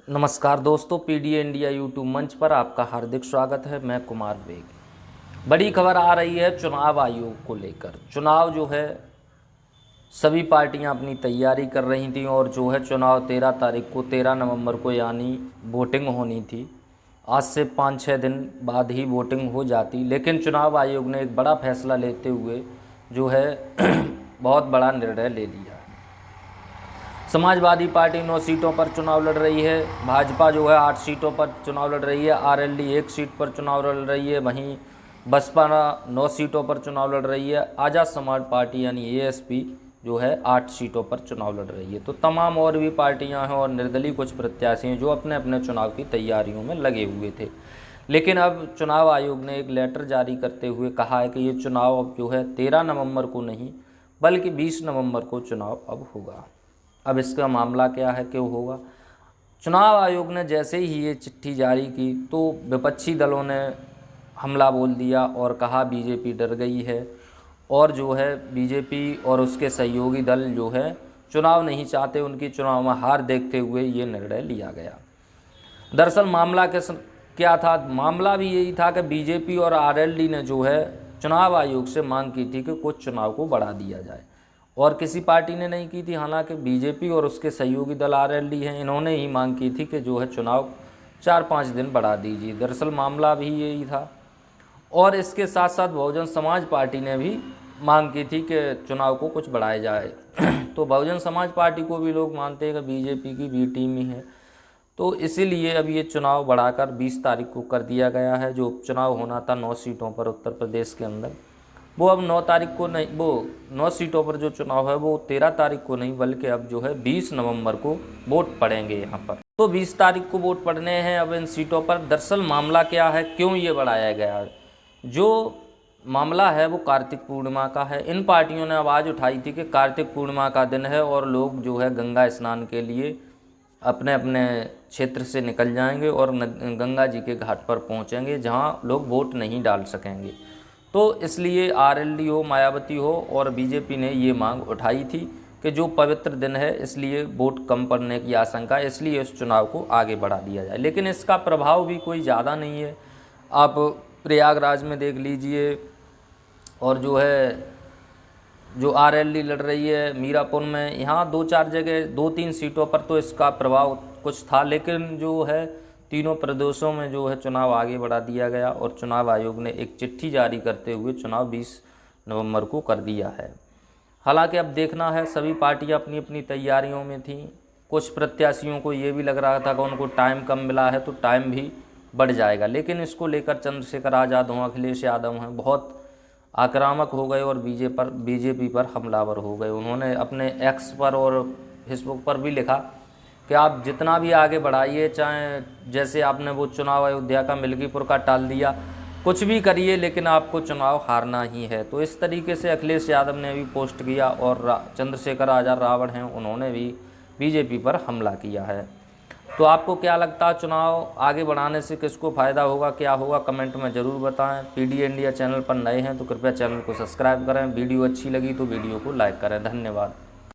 नमस्कार दोस्तों, PD India YouTube मंच पर आपका हार्दिक स्वागत है। मैं कुमार वेग। बड़ी खबर आ रही है चुनाव आयोग को लेकर। चुनाव जो है सभी पार्टियां अपनी तैयारी कर रही थी और जो है चुनाव 13 तारीख को 13 नवंबर को यानी वोटिंग होनी थी। आज से 5-6 दिन बाद ही वोटिंग हो जाती, लेकिन चुनाव आयोग ने एक बड़ा फैसला लेते हुए जो है बहुत बड़ा निर्णय ले लिया। समाजवादी पार्टी 9 सीटों पर चुनाव लड़ रही है, भाजपा जो है 8 सीटों पर चुनाव लड़ रही है, आरएलडी 1 सीट पर चुनाव लड़ रही है, वहीं बसपा 9 सीटों पर चुनाव लड़ रही है, आज़ाद समाज पार्टी यानी एएसपी जो है 8 सीटों पर चुनाव लड़ रही है। तो तमाम और भी पार्टियां हैं और निर्दलीय कुछ प्रत्याशी हैं जो अपने अपने चुनाव की तैयारियों में लगे हुए थे। लेकिन अब चुनाव आयोग ने एक लेटर जारी करते हुए कहा है कि ये चुनाव अब जो है 13 नवंबर को नहीं बल्कि 20 नवंबर को चुनाव अब होगा। अब इसका मामला क्या है, क्यों होगा? चुनाव आयोग ने जैसे ही ये चिट्ठी जारी की तो विपक्षी दलों ने हमला बोल दिया और कहा बीजेपी डर गई है और जो है बीजेपी और उसके सहयोगी दल जो है चुनाव नहीं चाहते, उनकी चुनाव में हार देखते हुए ये निर्णय लिया गया। दरअसल मामला क्या था? मामला भी यही था कि बीजेपी और आरएलडी ने जो है चुनाव आयोग से मांग की थी कि कुछ चुनाव को बढ़ा दिया जाए और किसी पार्टी ने नहीं की थी। हालांकि बीजेपी और उसके सहयोगी दल आरएलडी हैं, इन्होंने ही मांग की थी कि जो है चुनाव 4-5 दिन बढ़ा दीजिए। दरअसल मामला भी यही था और इसके साथ साथ बहुजन समाज पार्टी ने भी मांग की थी कि चुनाव को कुछ बढ़ाया जाए। तो बहुजन समाज पार्टी को भी लोग मानते हैं कि बीजेपी की बी टीम ही है, तो इसीलिए अब ये चुनाव बढ़ाकर 20 तारीख को कर दिया गया है। जो उपचुनाव होना था 9 सीटों पर उत्तर प्रदेश के अंदर, वो अब 9 तारीख को नहीं, वो 9 सीटों पर जो चुनाव है वो 13 तारीख को नहीं बल्कि अब जो है 20 नवंबर को वोट पड़ेंगे यहाँ पर। तो 20 तारीख को वोट पड़ने हैं अब इन सीटों पर। दरअसल मामला क्या है, क्यों ये बढ़ाया गया? जो मामला है वो कार्तिक पूर्णिमा का है। इन पार्टियों ने आवाज़ उठाई थी कि कार्तिक पूर्णिमा का दिन है और लोग जो है गंगा स्नान के लिए अपने अपने क्षेत्र से निकल जाएंगे और गंगा जी के घाट पर पहुंचेंगे जहां लोग वोट नहीं डाल सकेंगे। तो इसलिए आरएलडी हो, मायावती हो और बीजेपी ने ये मांग उठाई थी कि जो पवित्र दिन है इसलिए वोट कम पड़ने की आशंका है, इसलिए इस चुनाव को आगे बढ़ा दिया जाए। लेकिन इसका प्रभाव भी कोई ज़्यादा नहीं है। आप प्रयागराज में देख लीजिए और जो है जो आरएलडी लड़ रही है मीरापुर में, यहाँ 2-4 जगह 2-3 सीटों पर तो इसका प्रभाव कुछ था, लेकिन जो है तीनों प्रदेशों में जो है चुनाव आगे बढ़ा दिया गया और चुनाव आयोग ने एक चिट्ठी जारी करते हुए चुनाव 20 नवंबर को कर दिया है। हालांकि अब देखना है, सभी पार्टियां अपनी अपनी तैयारियों में थीं। कुछ प्रत्याशियों को ये भी लग रहा था कि उनको टाइम कम मिला है तो टाइम भी बढ़ जाएगा, लेकिन इसको लेकर चंद्रशेखर आज़ाद हों, अखिलेश यादव हैं, बहुत आक्रामक हो गए और बीजेपी पर हमलावर हो गए। उन्होंने अपने एक्स पर और फेसबुक पर भी लिखा कि आप जितना भी आगे बढ़ाइए, चाहे जैसे आपने वो चुनाव अयोध्या का मिल्कीपुर का टाल दिया, कुछ भी करिए लेकिन आपको चुनाव हारना ही है। तो इस तरीके से अखिलेश यादव ने भी पोस्ट किया और चंद्रशेखर आज़ाद रावण हैं, उन्होंने भी बीजेपी पर हमला किया है। तो आपको क्या लगता है, चुनाव आगे बढ़ाने से किसको फ़ायदा होगा, क्या होगा? कमेंट में ज़रूर बताएं। पीडी इंडिया चैनल पर नए हैं तो कृपया चैनल को सब्सक्राइब करें। वीडियो अच्छी लगी तो वीडियो को लाइक करें। धन्यवाद।